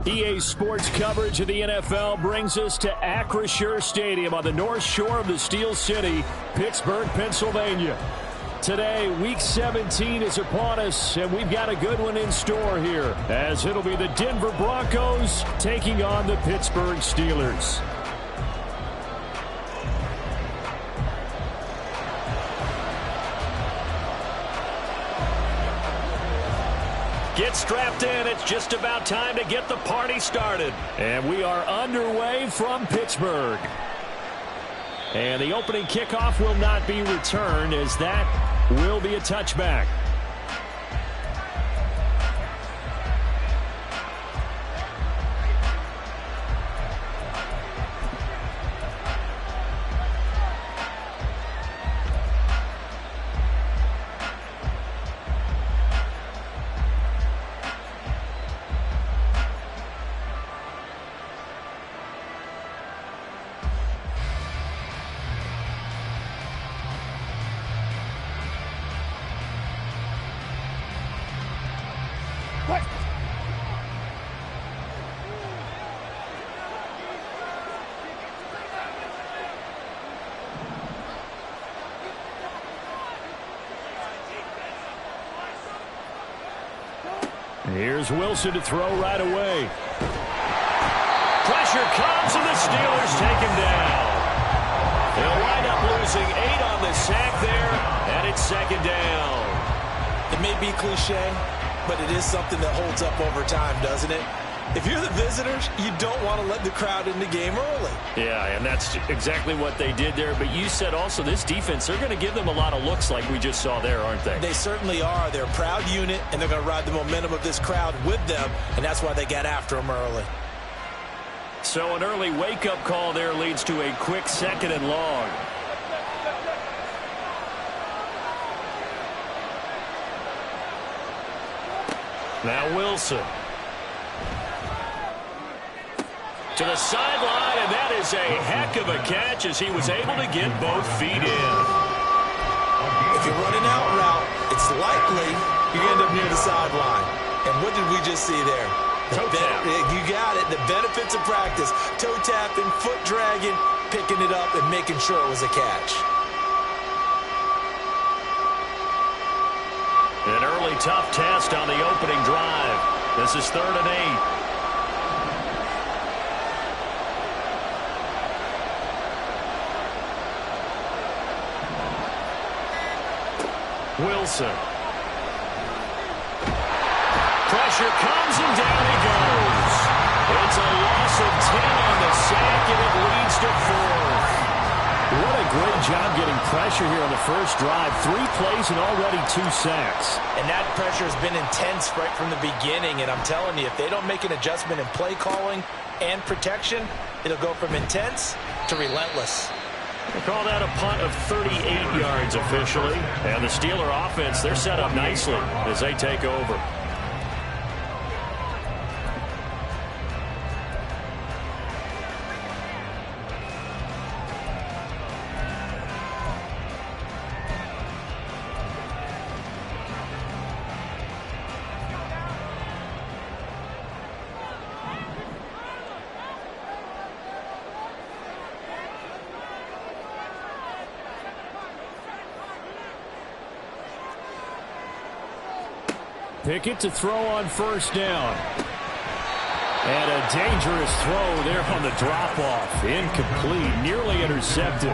EA Sports coverage of the NFL brings us to Acrisure Stadium on the north shore of the Steel City, Pittsburgh, Pennsylvania. Today, Week 17 is upon us, and we've got a good one in store here, as it'll be the Denver Broncos taking on the Pittsburgh Steelers. Get strapped in. It's just about time to get the party started. And we are underway from Pittsburgh. And the opening kickoff will not be returned, as that will be a touchback. Here's Wilson to throw right away. Pressure comes, and the Steelers take him down. They'll wind up losing 8 on the sack there, and it's second down. It may be cliche, but it is something that holds up over time, doesn't it? If you're the visitors, you don't want to let the crowd in the game early. Yeah, and that's exactly what they did there. But you said also this defense, they're going to give them a lot of looks like we just saw there, aren't they? They certainly are. They're a proud unit, and they're going to ride the momentum of this crowd with them, and that's why they got after them early. So an early wake-up call there leads to a quick second and long. Now Wilson. To the sideline, and that is a heck of a catch as he was able to get both feet in. If you're running out route, it's likely you're going to end up near the sideline. And what did we just see there? Toe tap. You got it. The benefits of practice. Toe tapping, foot dragging, picking it up, and making sure it was a catch. An early tough test on the opening drive. This is 3rd and 8. Wilson. Pressure comes, and down he goes. It's a loss of 10 on the sack, and it leads to 4th. What a great job getting pressure here on the first drive. 3 plays and already 2 sacks. And that pressure has been intense right from the beginning. And I'm telling you, if they don't make an adjustment in play calling and protection, it'll go from intense to relentless. They call that a punt of 38 yards officially. And the Steeler offense, they're set up nicely as they take over. Pickett to throw on first down. And a dangerous throw there on the drop-off. Incomplete, nearly intercepted.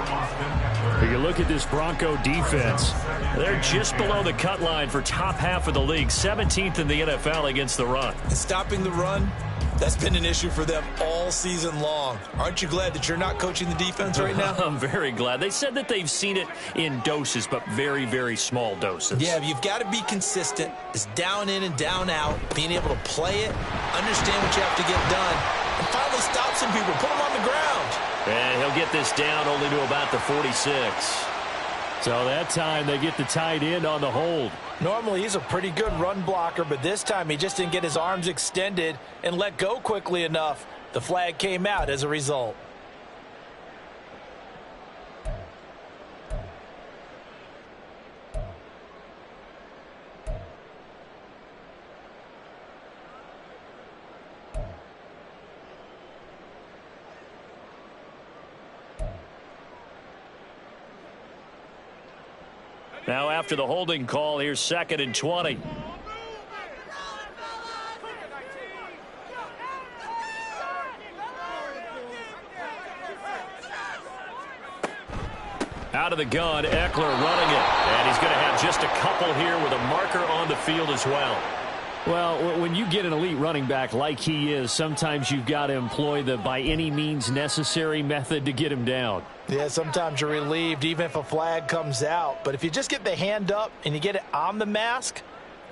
If you look at this Bronco defense, they're just below the cut line for top half of the league, 17th in the NFL against the run. And stopping the run, that's been an issue for them all season long. Aren't you glad that you're not coaching the defense right now? I'm very glad. They said that they've seen it in doses, but very, very small doses. Yeah, you've got to be consistent. It's down in and down out, being able to play it, understand what you have to get done, and finally stop some people, put them on the ground. And he'll get this down only to about the 46. So that time they get the tight end on the hold. Normally he's a pretty good run blocker, but this time he just didn't get his arms extended and let go quickly enough. The flag came out as a result. Now after the holding call, here's 2nd and 20. Out of the gun, Eckler running it. And he's going to have just a couple here with a marker on the field as well. Well, when you get an elite running back like he is, sometimes you've got to employ the by any means necessary method to get him down. Yeah, sometimes you're relieved even if a flag comes out. But if you just get the hand up and you get it on the mask,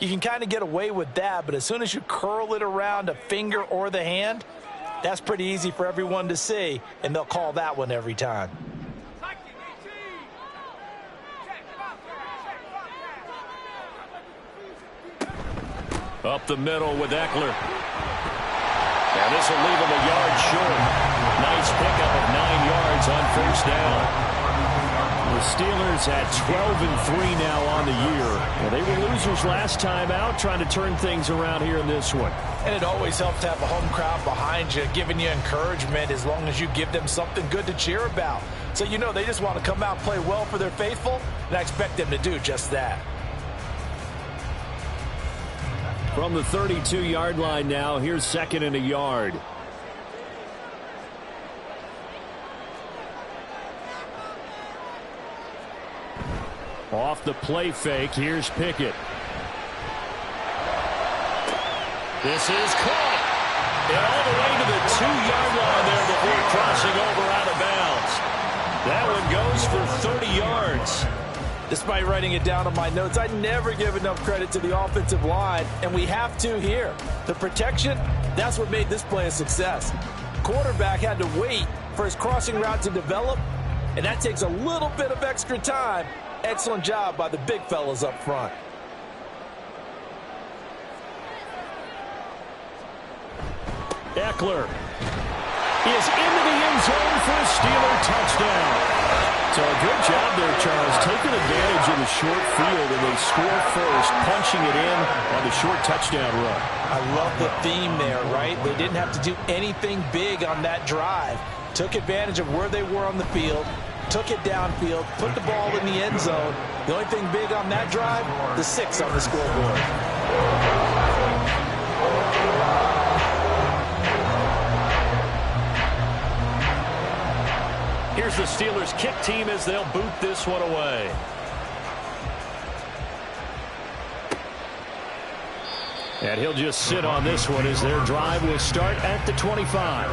you can kind of get away with that. But as soon as you curl it around a finger or the hand, that's pretty easy for everyone to see, and they'll call that one every time. Up the middle with Eckler. And this will leave him a yard short. Nice pickup of 9 yards on first down. The Steelers at 12-3 now on the year. Well, they were losers last time out, trying to turn things around here in this one. And it always helps to have a home crowd behind you, giving you encouragement as long as you give them something good to cheer about. So you know they just want to come out and play well for their faithful, and I expect them to do just that. From the 32-yard line now, here's 2nd and a yard. Off the play fake, here's Pickett. This is caught. And all the way to the 2-yard line there before crossing over out of bounds. That one goes for 30 yards. Despite writing it down on my notes, I never give enough credit to the offensive line, and we have to here. The protection, that's what made this play a success. Quarterback had to wait for his crossing route to develop, and that takes a little bit of extra time. Excellent job by the big fellas up front. Eckler is into the end zone for a Steeler touchdown. So a good job there, Charles, taking advantage of the short field, and they score first, punching it in on the short touchdown run. I love the theme there, right? They didn't have to do anything big on that drive. Took advantage of where they were on the field, took it downfield, put the ball in the end zone. The only thing big on that drive, the 6 on the scoreboard. Here's the Steelers kick team as they'll boot this one away. And he'll just sit on this one as their drive will start at the 25.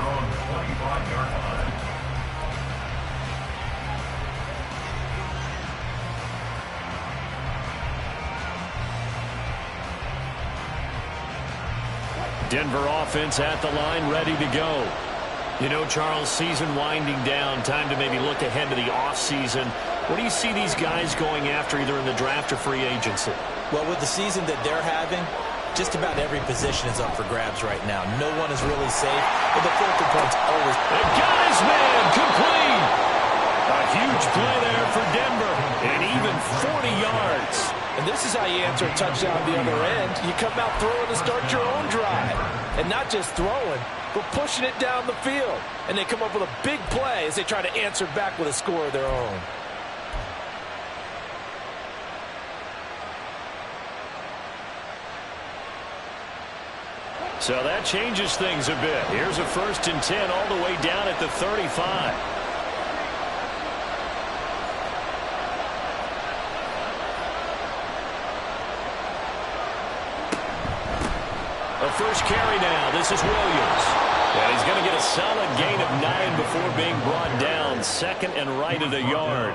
Denver offense at the line, ready to go. You know, Charles, season winding down, time to maybe look ahead to the offseason. What do you see these guys going after either in the draft or free agency? Well, with the season that they're having, just about every position is up for grabs right now. No one is really safe, but the focal point's always... They got his man complete! A huge play there for Denver, and even 40 yards. And this is how you answer a touchdown on the other end. You come out throwing to start your own drive. And not just throwing, but pushing it down the field. And they come up with a big play as they try to answer back with a score of their own. So that changes things a bit. Here's a 1st and 10 all the way down at the 35. A first carry now. This is Williams. And he's going to get a solid gain of 9 before being brought down. 2nd and right at a yard.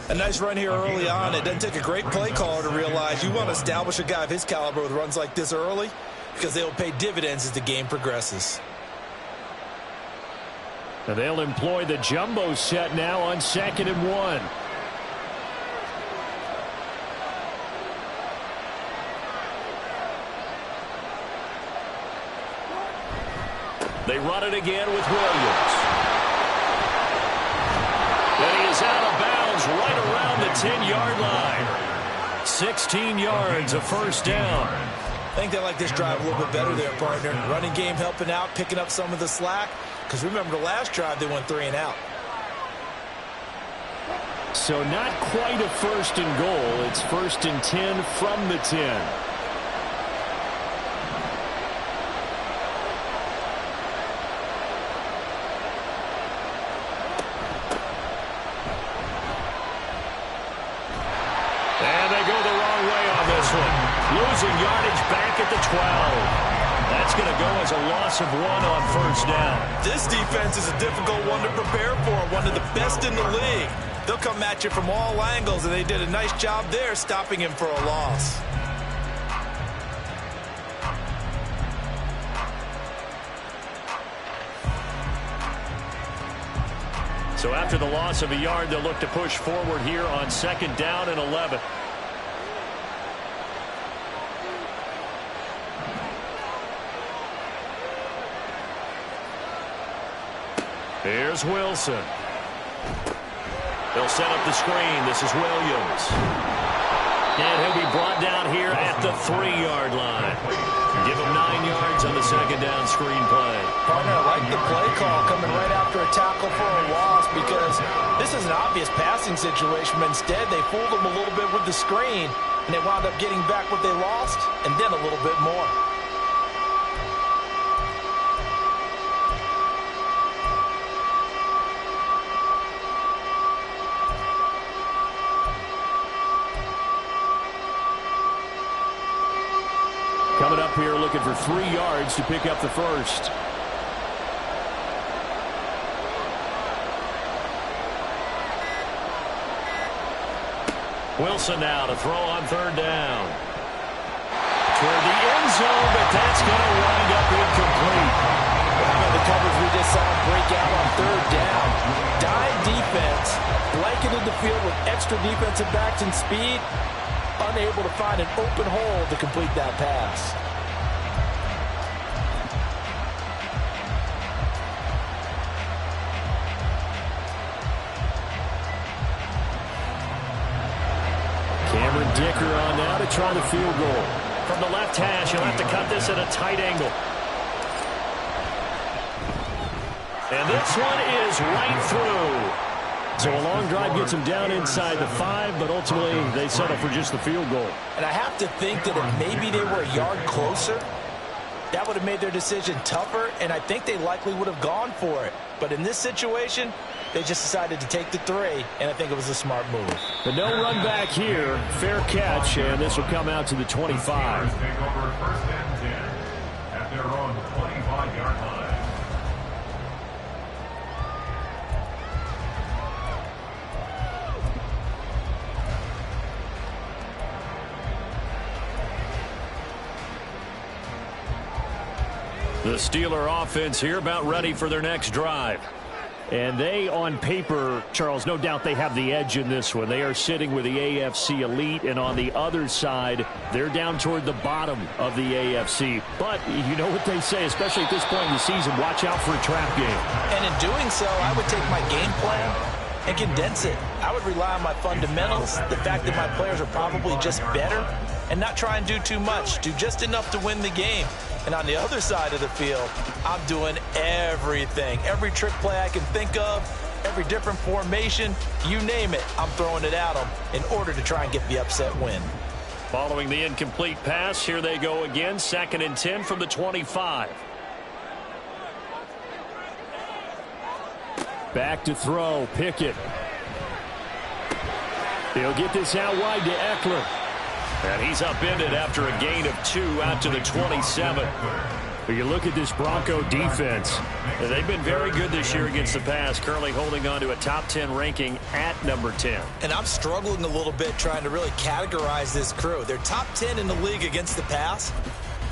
A nice run here early on. It doesn't take a great play caller to realize you want to establish a guy of his caliber with runs like this early, because they will pay dividends as the game progresses. And they'll employ the jumbo set now on 2nd and 1. They run it again with Williams. And he is out of bounds right around the 10-yard line. 16 yards, a first down. I think they like this drive a little bit better there, partner. Running game helping out, picking up some of the slack. Because remember, the last drive, they went 3 and out. So not quite a first and goal. It's first and 10 from the 10. And they go the wrong way on this one. Losing yardage back at the 12. That's going to go as a loss of 1 on first down. This defense is a difficult one to prepare for, one of the best in the league. They'll come at you from all angles, and they did a nice job there stopping him for a loss. So after the loss of a yard, they'll look to push forward here on second down and 11. Here's Wilson. They'll set up the screen. This is Williams. And he'll be brought down here at the 3-yard line. Give him 9 yards on the second down screen play. Partner, I like the play call coming right after a tackle for a loss because this is an obvious passing situation, but instead they fooled him a little bit with the screen, and they wound up getting back what they lost and then a little bit more. Coming up here looking for 3 yards to pick up the first. Wilson now to throw on third down. Toward the end zone, but that's going to wind up incomplete. The coverage we just saw break out on third down. Dime defense, blanketed the field with extra defensive backs and speed. Unable to find an open hole to complete that pass. Cameron Dicker on now to try the field goal. From the left hash, he'll have to cut this at a tight angle. And this one is right through. So a long drive gets them down inside the 5, but ultimately they settle for just the field goal. And I have to think that if maybe they were a yard closer, that would have made their decision tougher, and I think they likely would have gone for it. But in this situation, they just decided to take the 3, and I think it was a smart move. But no run back here. Fair catch, and this will come out to the 25. Take over first and 10 at their own 25-yard line. The Steeler offense here about ready for their next drive. And they, on paper, Charles, no doubt they have the edge in this one. They are sitting with the AFC elite, and on the other side, they're down toward the bottom of the AFC. But you know what they say, especially at this point in the season, watch out for a trap game. And in doing so, I would take my game plan and condense it. I would rely on my fundamentals, the fact that my players are probably just better, and not try and do too much, do just enough to win the game. And on the other side of the field, I'm doing everything. Every trick play I can think of, every different formation, you name it, I'm throwing it at them in order to try and get the upset win. Following the incomplete pass, here they go again, 2nd and 10 from the 25. Back to throw, Pickett. He'll get this out wide to Eckler. And he's upended after a gain of 2 out to the 27. But you look at this Bronco defense. They've been very good this year against the pass, currently holding on to a top 10 ranking at number 10. And I'm struggling a little bit trying to really categorize this crew. They're top 10 in the league against the pass,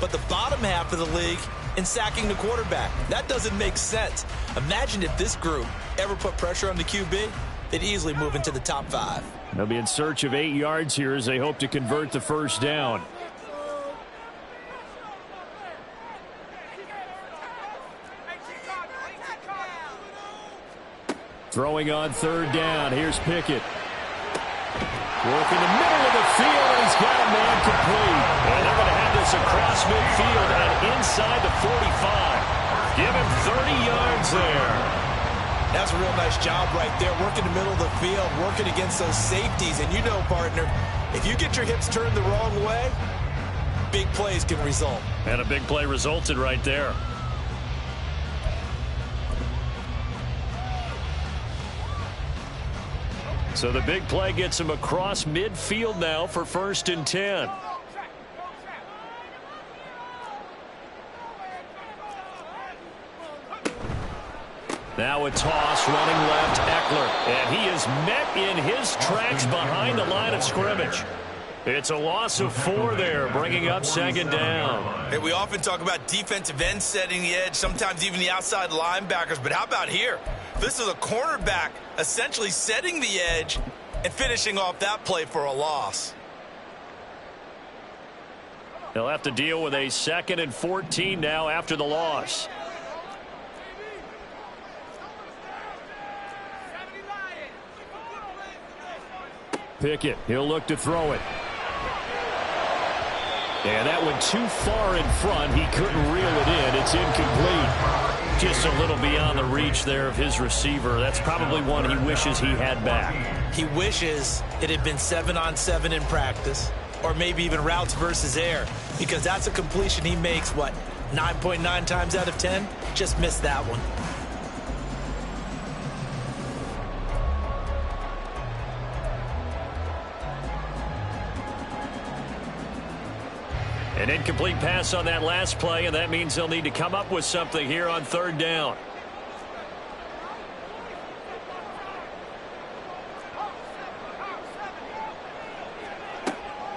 but the bottom half of the league in sacking the quarterback. That doesn't make sense. Imagine if this group ever put pressure on the QB, they'd easily move into the top 5. They'll be in search of 8 yards here as they hope to convert the first down. Throwing on third down. Here's Pickett. Working the middle of the field, and he's got a man complete. And they're going to have this across midfield and inside the 45. Give him 30 yards there. That's a real nice job right there, working the middle of the field, working against those safeties. And you know, partner, if you get your hips turned the wrong way, big plays can result. And a big play resulted right there. So the big play gets him across midfield now for 1st and 10. Now a toss, running left, Eckler. And he is met in his tracks behind the line of scrimmage. It's a loss of 4 there, bringing up 2nd down. Hey, we often talk about defensive ends setting the edge, sometimes even the outside linebackers. But how about here? This is a cornerback essentially setting the edge and finishing off that play for a loss. They'll have to deal with a 2nd and 14 now after the loss. Pickett, he'll look to throw it. And that went too far in front. He couldn't reel it in. It's incomplete. Just a little beyond the reach there of his receiver. That's probably one he wishes he had back. He wishes it had been 7-on-7 in practice, or maybe even routes versus air, because that's a completion he makes, 9.9 times out of 10? Just missed that one. An incomplete pass on that last play, and that means they'll need to come up with something here on 3rd down.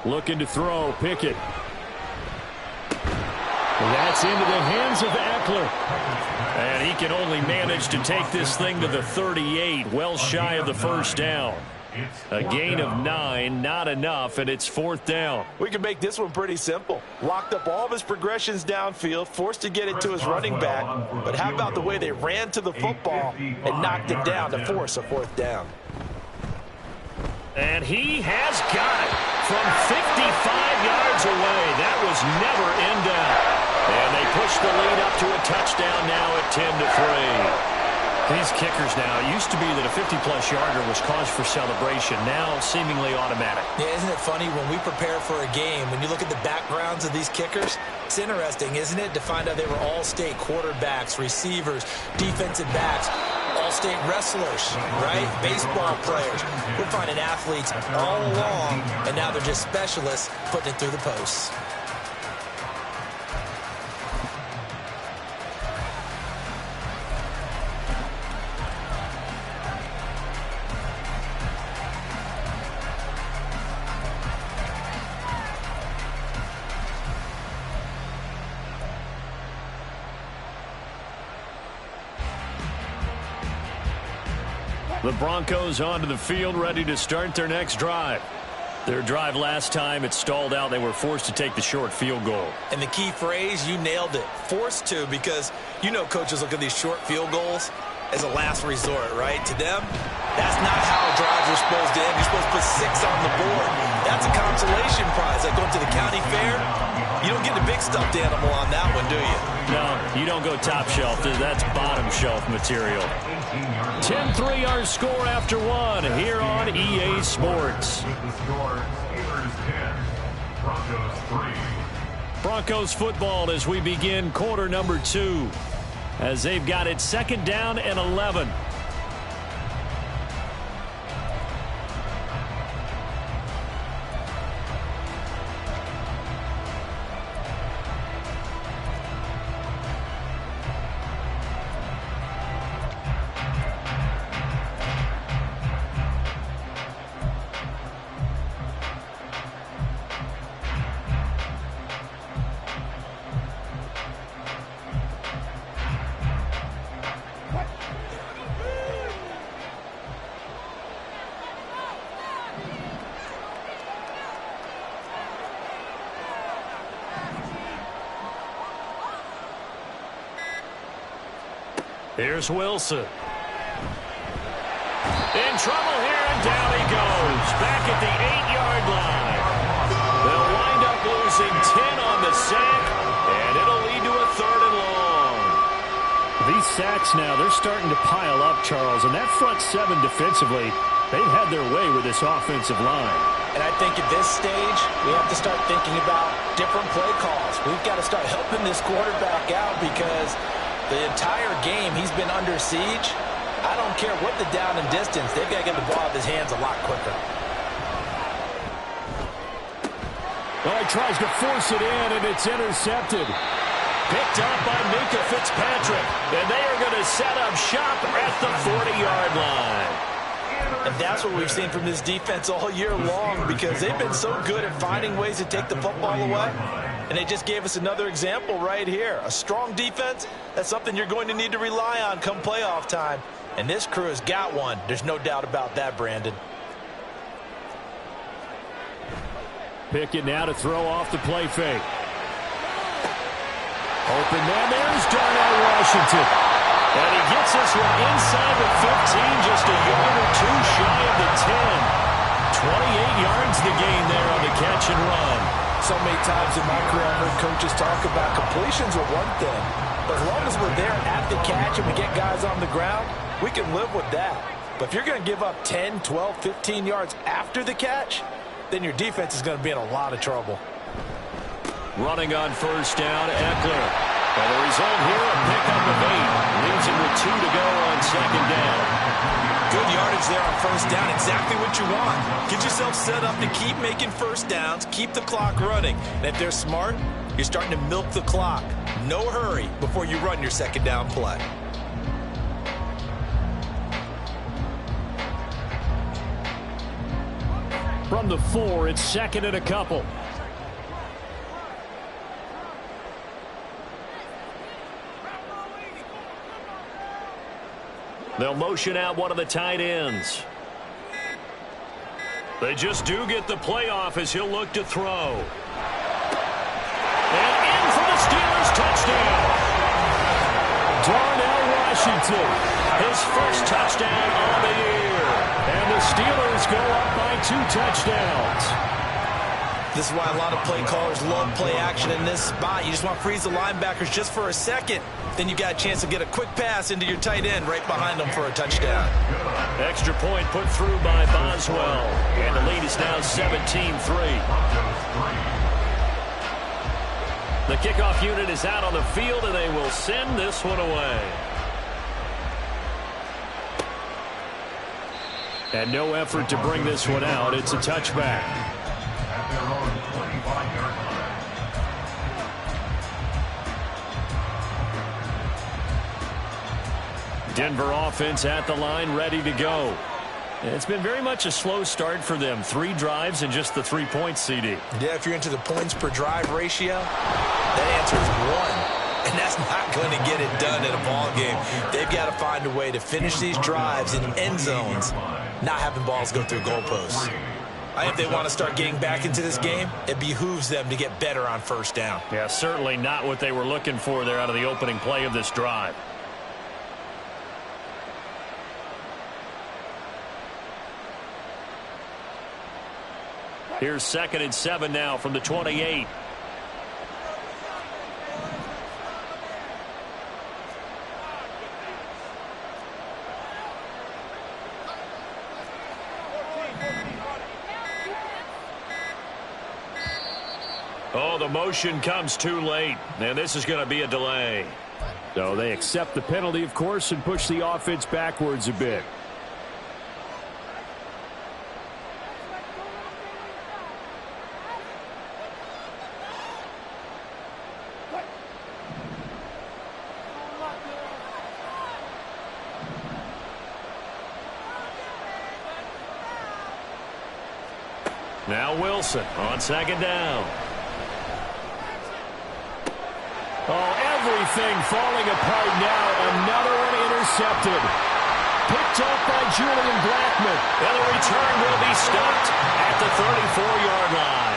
Looking to throw, Pickett. That's into the hands of Eckler. And he can only manage to take this thing to the 38, well shy of the 1st down. A gain of 9, not enough, and it's 4th down. We can make this one pretty simple. Locked up all of his progressions downfield, forced to get it to his running back. But how about the way they ran to the football and knocked him down to force a 4th down? And he has got it from 55 yards away. That was never in doubt. And they push the lead up to a touchdown now at 10-3. These kickers now, it used to be that a 50-plus yarder was cause for celebration. Now seemingly automatic. Yeah, isn't it funny when we prepare for a game, when you look at the backgrounds of these kickers, it's interesting, isn't it, to find out they were all-state quarterbacks, receivers, defensive backs, all-state wrestlers, right? Baseball players. We're finding athletes all along, and now they're just specialists putting it through the posts. The Broncos onto the field, ready to start their next drive. Their drive last time, it stalled out. They were forced to take the short field goal. And the key phrase, you nailed it, forced to, because you know coaches look at these short field goals as a last resort, right? To them, that's not how drives are supposed to end. You're supposed to put 6 on the board. That's a consolation prize. Like going to the county fair, you don't get a big stuffed animal on that one, do you? No, you don't go top shelf. That's bottom shelf material. 10-3 our score after 1 here on EA Sports. With the score, Steelers 10, Broncos 3. Broncos football as we begin quarter number 2. As they've got it 2nd down and 11. Here's Wilson. In trouble here, and down he goes. Back at the 8-yard line. They'll wind up losing 10 on the sack, and it'll lead to a 3rd and long. The these sacks now, they're starting to pile up, Charles. And that front seven defensively, they've had their way with this offensive line. And I think at this stage, we have to start thinking about different play calls. We've got to start helping this quarterback out because the entire game he's been under siege. I don't care what the down and distance, they've got to get the ball out of his hands a lot quicker. Well, he tries to force it in, and it's intercepted. Picked up by Minka Fitzpatrick, and they are going to set up shop at the 40-yard line. And that's what we've seen from this defense all year long because they've been so good at finding ways to take the football away. And they just gave us another example right here. A strong defense, that's something you're going to need to rely on come playoff time. And this crew has got one. There's no doubt about that, Brandon. Pickett now to throw off the play fake. Open man, there's Darnell Washington. And he gets this one inside the 15, just a yard or two shy of the 10. 28 yards the gain there on the catch and run. So many times in my career I've heard coaches talk about completions are one thing. But as long as we're there at the catch and we get guys on the ground, we can live with that. But if you're going to give up 10, 12, 15 yards after the catch, then your defense is going to be in a lot of trouble. Running on first down, Eckler. And the result here, a pickup of 8. Leaves him with 2 to go on second down. Good yardage there on first down. Exactly what you want. Get yourself set up to keep making first downs, keep the clock running. And if they're smart, you're starting to milk the clock. No hurry before you run your second down play. From the 4, it's second and a couple. They'll motion out one of the tight ends. They just do get the playoff as he'll look to throw. And in for the Steelers touchdown. Darnell Washington, his first touchdown on the year. And the Steelers go up by 2 touchdowns. This is why a lot of play callers love play action in this spot. You just want to freeze the linebackers just for a second. Then you got a chance to get a quick pass into your tight end right behind them for a touchdown. Extra point put through by Boswell. And the lead is now 17-3. The kickoff unit is out on the field, and they will send this one away. And no effort to bring this one out. It's a touchback. Denver offense at the line, ready to go. It's been very much a slow start for them. 3 drives and just the 3 points, CD. Yeah, if you're into the points per drive ratio, that answer is 1. And that's not going to get it done in a ball game. They've got to find a way to finish these drives in end zones, not having balls go through goalposts. If they want to start getting back into this game, it behooves them to get better on first down. Yeah, certainly not what they were looking for there out of the opening play of this drive. Here's 2nd and 7 now from the 28. Oh, the motion comes too late, and this is going to be a delay. So they accept the penalty, of course, and push the offense backwards a bit. Now Wilson on second down. Oh, everything falling apart now. Another one intercepted. Picked up by Julian Blackmon. And the return will be stopped at the 34-yard line.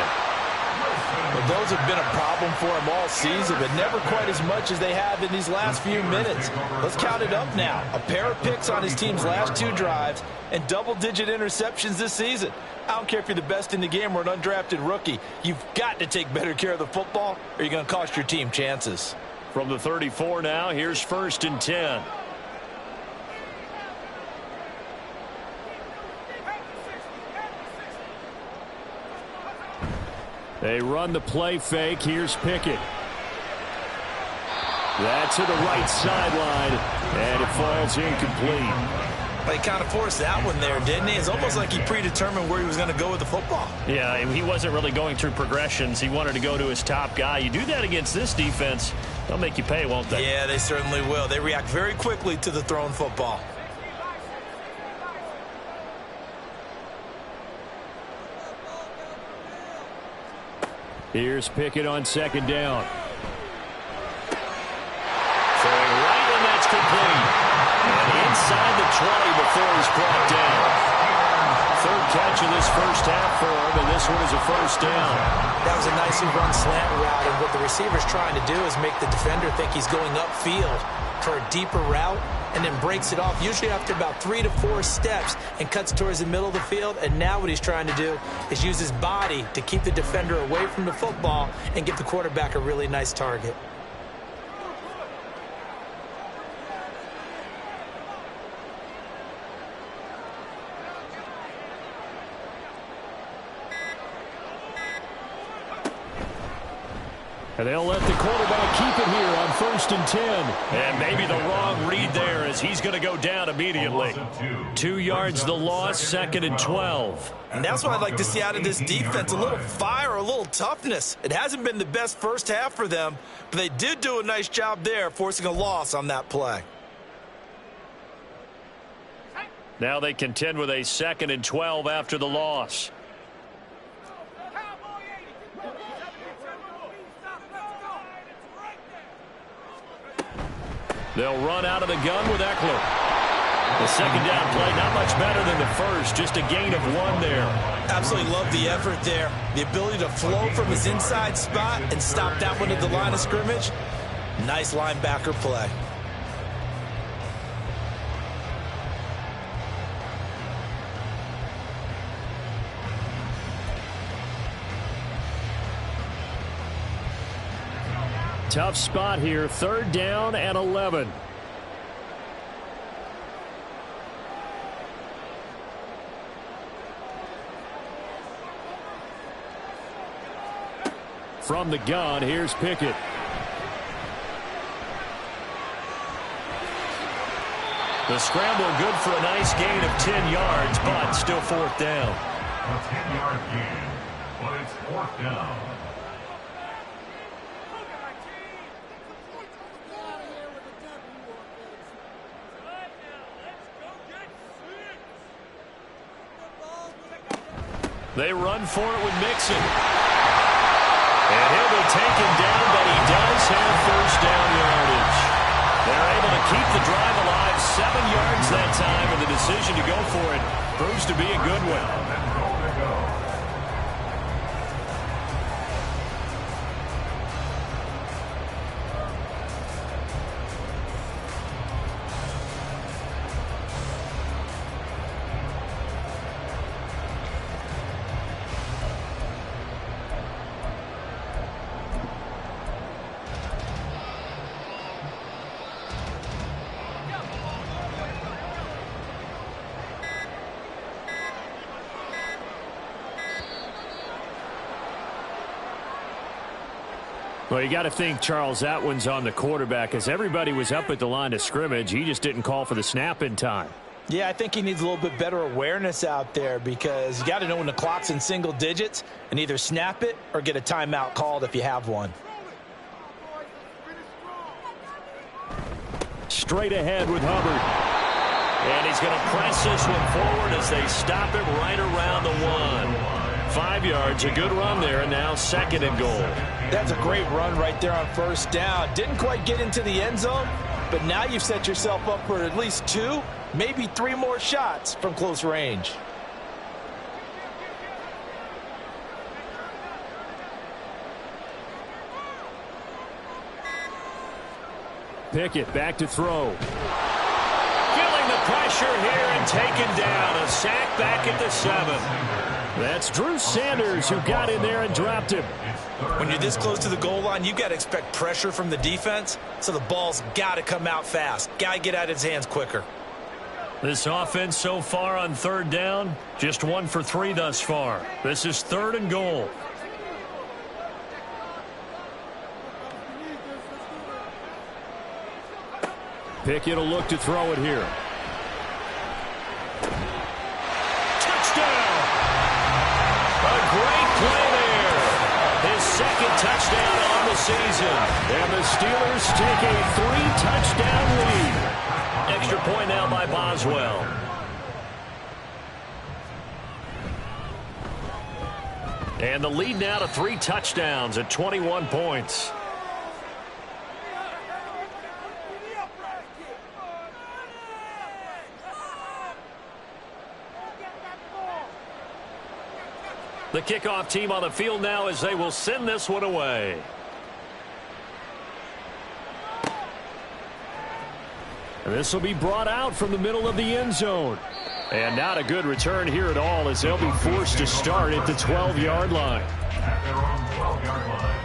Well, those have been a problem for him all season, but never quite as much as they have in these last few minutes. Let's count it up now. A pair of picks on his team's last 2 drives and double-digit interceptions this season. I don't care if you're the best in the game or an undrafted rookie. You've got to take better care of the football or you're going to cost your team chances. From the 34 now, here's 1st and 10. They run the play fake. Here's Pickett. That's to the right sideline, and it falls incomplete. He kind of forced that one there, didn't he? It's almost like he predetermined where he was going to go with the football. Yeah, he wasn't really going through progressions. He wanted to go to his top guy. You do that against this defense, they'll make you pay, won't they? Yeah, they certainly will. They react very quickly to the thrown football. Here's Pickett on 2nd down. Throwing right, and that's complete. And inside the 20 before he's brought down. 3rd catch of this first half for him, and this one is a 1st down. That was a nicely run slant route, and what the receiver's trying to do is make the defender think he's going upfield for a deeper route, and then breaks it off, usually after about 3 to 4 steps, and cuts towards the middle of the field. And now what he's trying to do is use his body to keep the defender away from the football and give the quarterback a really nice target. And they'll let the quarterback keep it here on 1st and 10. And maybe the wrong read there, as he's going to go down immediately. 2 yards the loss, 2nd and 12. And that's what I'd like to see out of this defense, a little fire, a little toughness. It hasn't been the best first half for them, but they did do a nice job there, forcing a loss on that play. Now they contend with a 2nd and 12 after the loss. They'll run out of the gun with Eckler. The 2nd down play, not much better than the first, just a gain of 1 there. Absolutely love the effort there. The ability to flow from his inside spot and stop that one at the line of scrimmage. Nice linebacker play. Tough spot here, 3rd down and 11. From the gun, here's Pickett. The scramble good for a nice gain of 10 yards, but still 4th down. A 10-yard gain, but it's 4th down. They run for it with Mixon. And he'll be taken down, but he does have 1st down yardage. They're able to keep the drive alive, 7 yards that time, and the decision to go for it proves to be a good one. Well, you got to think, Charles, that one's on the quarterback, as everybody was up at the line of scrimmage. He just didn't call for the snap in time. Yeah, I think he needs a little bit better awareness out there, because you got to know when the clock's in single digits and either snap it or get a timeout called if you have one. Straight ahead with Hubbard. And he's going to press this one forward as they stop him right around the 1. 5 yards, a good run there, and now 2nd and goal. That's a great run right there on 1st down. Didn't quite get into the end zone, but now you've set yourself up for at least 2, maybe 3 more shots from close range. Pickett back to throw. Feeling the pressure here and taken down. A sack back at the 7. That's Drew Sanders who got in there and dropped him. When you're this close to the goal line, you've got to expect pressure from the defense, so the ball's got to come out fast. Got to get out of his hands quicker. This offense so far on third down, just 1 for 3 thus far. This is 3rd and goal. Pickett will look to throw it here. Touchdown! A great play there. His 2nd touchdown on the season. And the Steelers take a 3-touchdown lead. Extra point now by Boswell. And the lead now to 3 touchdowns at 21 points. The kickoff team on the field now as they will send this one away. And this will be brought out from the middle of the end zone. And not a good return here at all as they'll be forced to start at the 12-yard line. At their own 12-yard line.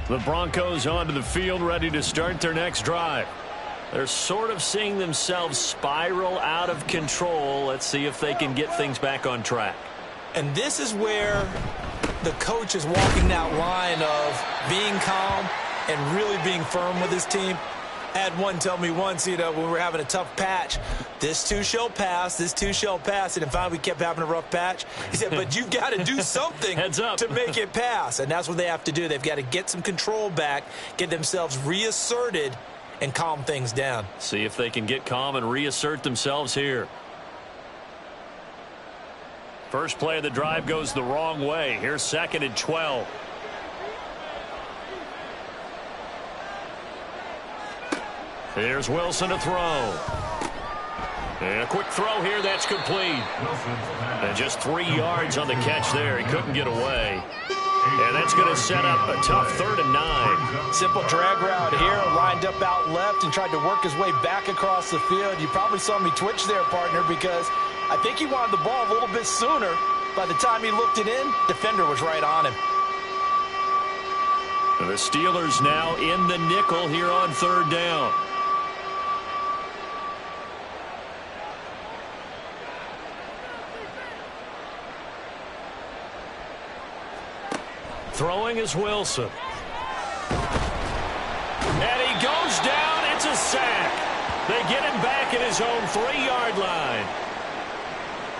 The Broncos onto the field, ready to start their next drive. They're sort of seeing themselves spiral out of control. Let's see if they can get things back on track. And this is where the coach is walking that line of being calm and really being firm with his team. I had one tell me once, when we were having a tough patch, this too shall pass, this too shall pass. And finally we kept having a rough patch. He said, but you've got to do something Heads up. to make it pass. And that's what they have to do. They've got to get some control back, get themselves reasserted, and calm things down. See if they can get calm and reassert themselves here. First play of the drive goes the wrong way. Here's 2nd and 12. Here's Wilson to throw. And a quick throw here, that's complete. And just 3 yards on the catch there. He couldn't get away. And that's going to set up a tough 3rd and 9. Simple drag route here, lined up out left and tried to work his way back across the field. You probably saw me twitch there, partner, because I think he wanted the ball a little bit sooner. By the time he looked it in, defender was right on him. The Steelers now in the nickel here on 3rd down. Throwing is Wilson. And he goes down. It's a sack. They get him back at his own 3-yard line.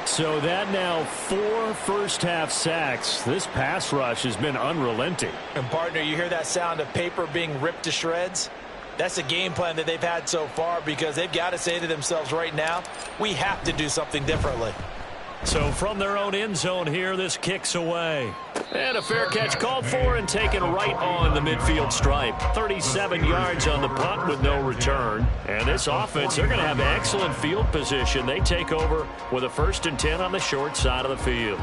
So that now 4 first-half sacks. This pass rush has been unrelenting. And, partner, you hear that sound of paper being ripped to shreds? That's the game plan that they've had so far because they've got to say to themselves right now, we have to do something differently. So from their own end zone here, this kicks away. And a fair catch called for and taken right on the midfield stripe. 37 yards on the punt with no return. And this offense, they're going to have excellent field position. They take over with a 1st and 10 on the short side of the field.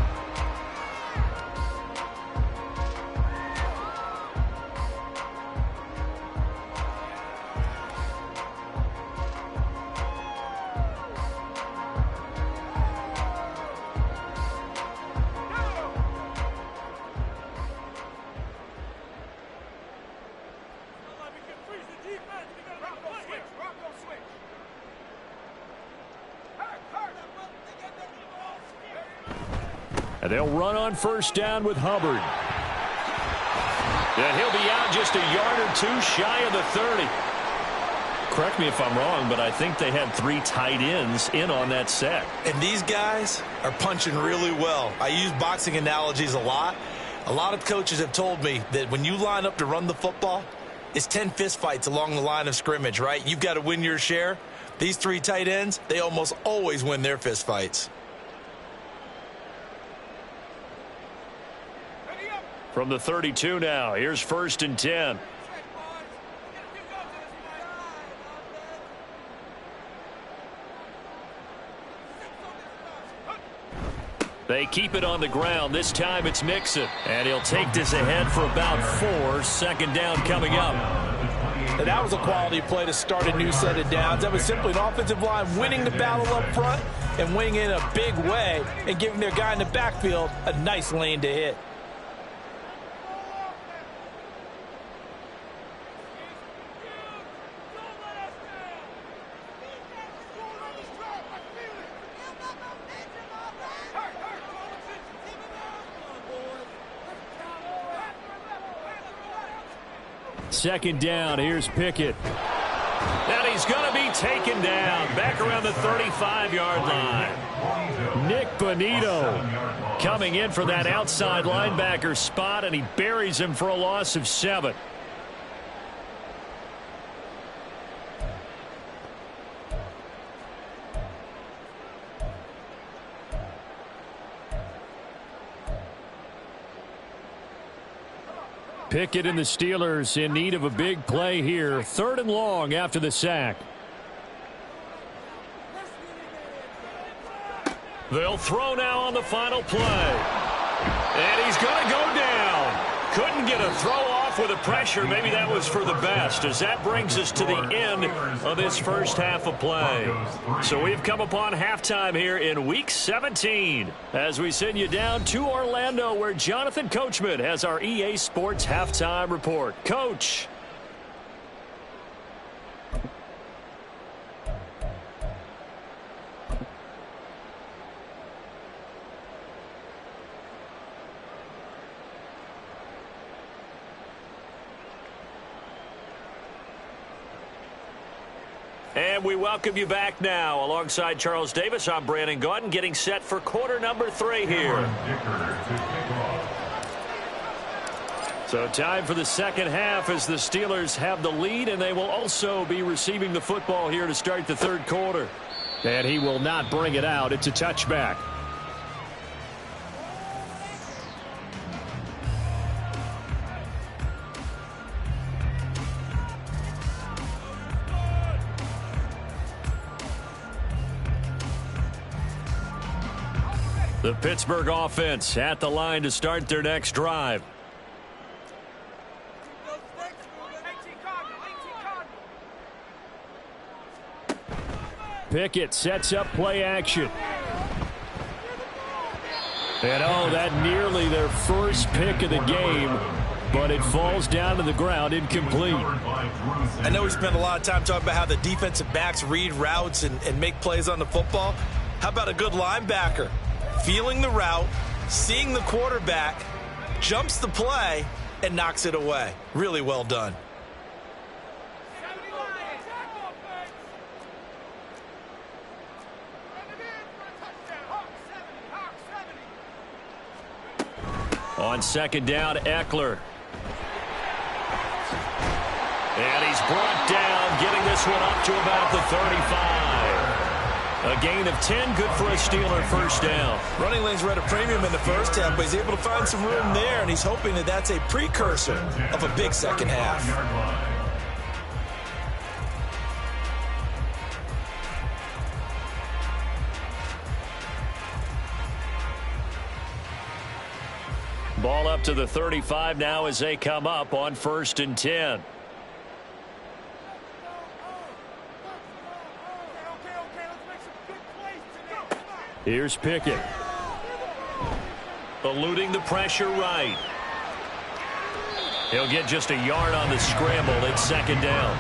And they'll run on 1st down with Hubbard. And he'll be out just a yard or 2 shy of the 30. Correct me if I'm wrong, but I think they had 3 tight ends in on that set. And these guys are punching really well. I use boxing analogies a lot. A lot of coaches have told me that when you line up to run the football, it's 10 fistfights along the line of scrimmage, right? You've got to win your share. These 3 tight ends, they almost always win their fistfights. From the 32 now, here's 1st and 10. They keep it on the ground. This time it's Mixon. And he'll take this ahead for about 4. Second down coming up. And that was a quality play to start a new set of downs. That was simply an offensive line winning the battle up front and winning in a big way and giving their guy in the backfield a nice lane to hit. Second down, here's Pickett. And he's going to be taken down back around the 35-yard line. Nick Bonito coming in for that outside linebacker spot, and he buries him for a loss of 7. Pickett and the Steelers in need of a big play here. 3rd and long after the sack. They'll throw now on the final play. And he's going to go down. Couldn't get a throw off with the pressure. Maybe that was for the best, as that brings us to the end of this first half of play. So we've come upon halftime here in Week 17 as we send you down to Orlando, where Jonathan Coachman has our EA Sports halftime report. Coach. And we welcome you back now. Alongside Charles Davis, I'm Brandon Gaudin, getting set for quarter number 3 here. So time for the second half as the Steelers have the lead, and they will also be receiving the football here to start the third quarter. And he will not bring it out. It's a touchback. The Pittsburgh offense at the line to start their next drive. Pickett sets up play action. And oh, that nearly their first pick of the game, but it falls down to the ground incomplete. I know we spent a lot of time talking about how the defensive backs read routes and make plays on the football. How about a good linebacker? Feeling the route, seeing the quarterback, jumps the play, and knocks it away. Really well done. On second down, Eckler. And he's brought down, getting this one up to about the 35. A gain of 10, good for a Steeler first down. Running lanes were at a premium in the first half, but he's able to find some room there, and he's hoping that that's a precursor of a big second half. Ball up to the 35 now as they come up on 1st and 10. Here's Pickett. Eluding the pressure right. He'll get just a yard on the scramble. It's second down.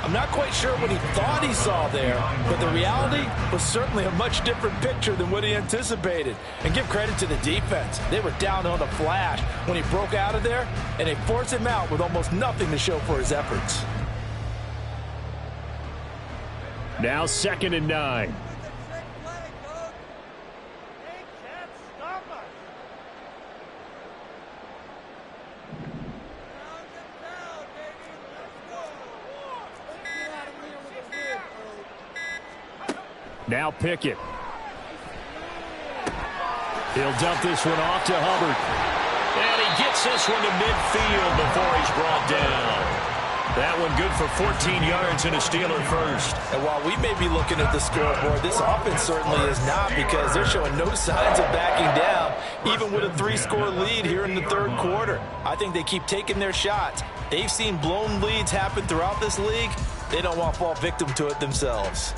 I'm not quite sure what he thought he saw there, but the reality was certainly a much different picture than what he anticipated. And give credit to the defense. They were down on the flash when he broke out of there, and they forced him out with almost nothing to show for his efforts. Now 2nd and 9. Now Pickett. He'll dump this one off to Hubbard. And he gets this one to midfield before he's brought down. That one good for 14 yards and a Steeler first. And while we may be looking at the scoreboard, this offense certainly is not, because they're showing no signs of backing down, even with a 3-score lead here in the third quarter. I think they keep taking their shots. They've seen blown leads happen throughout this league. They don't want to fall victim to it themselves.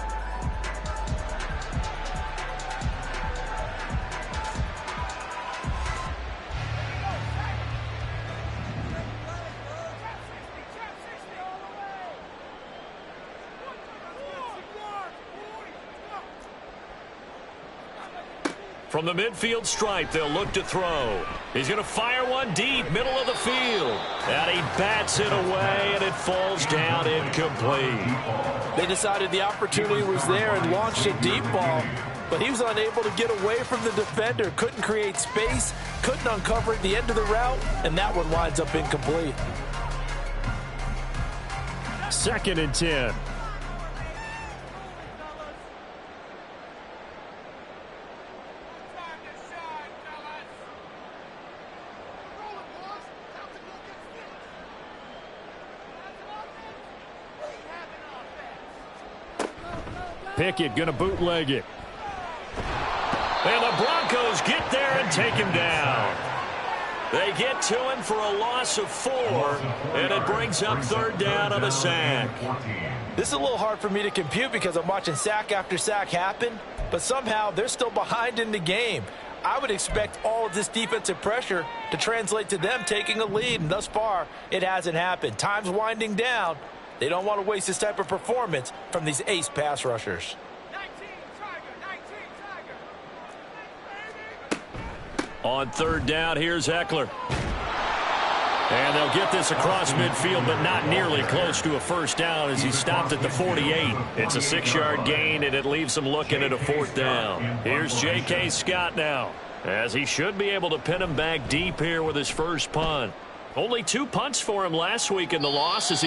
From the midfield stripe, they'll look to throw. He's going to fire one deep, middle of the field. And he bats it away, and it falls down incomplete. They decided the opportunity was there and launched a deep ball, but he was unable to get away from the defender. Couldn't create space, couldn't uncover at the end of the route, and that one winds up incomplete. 2nd and 10. Pickett going to bootleg it. And the Broncos get there and take him down. They get to him for a loss of 4, and it brings up 3rd down on the sack. This is a little hard for me to compute because I'm watching sack after sack happen, but somehow they're still behind in the game. I would expect all of this defensive pressure to translate to them taking a lead, and thus far, it hasn't happened. Time's winding down. They don't want to waste this type of performance from these ace pass rushers. On 3rd down, here's Eckler. And they'll get this across midfield, but not nearly close to a 1st down as he stopped at the 48. It's a 6-yard gain, and it leaves them looking at a 4th down. Here's J.K. Scott now, as he should be able to pin him back deep here with his first punt. Only 2 punts for him last week in the loss as he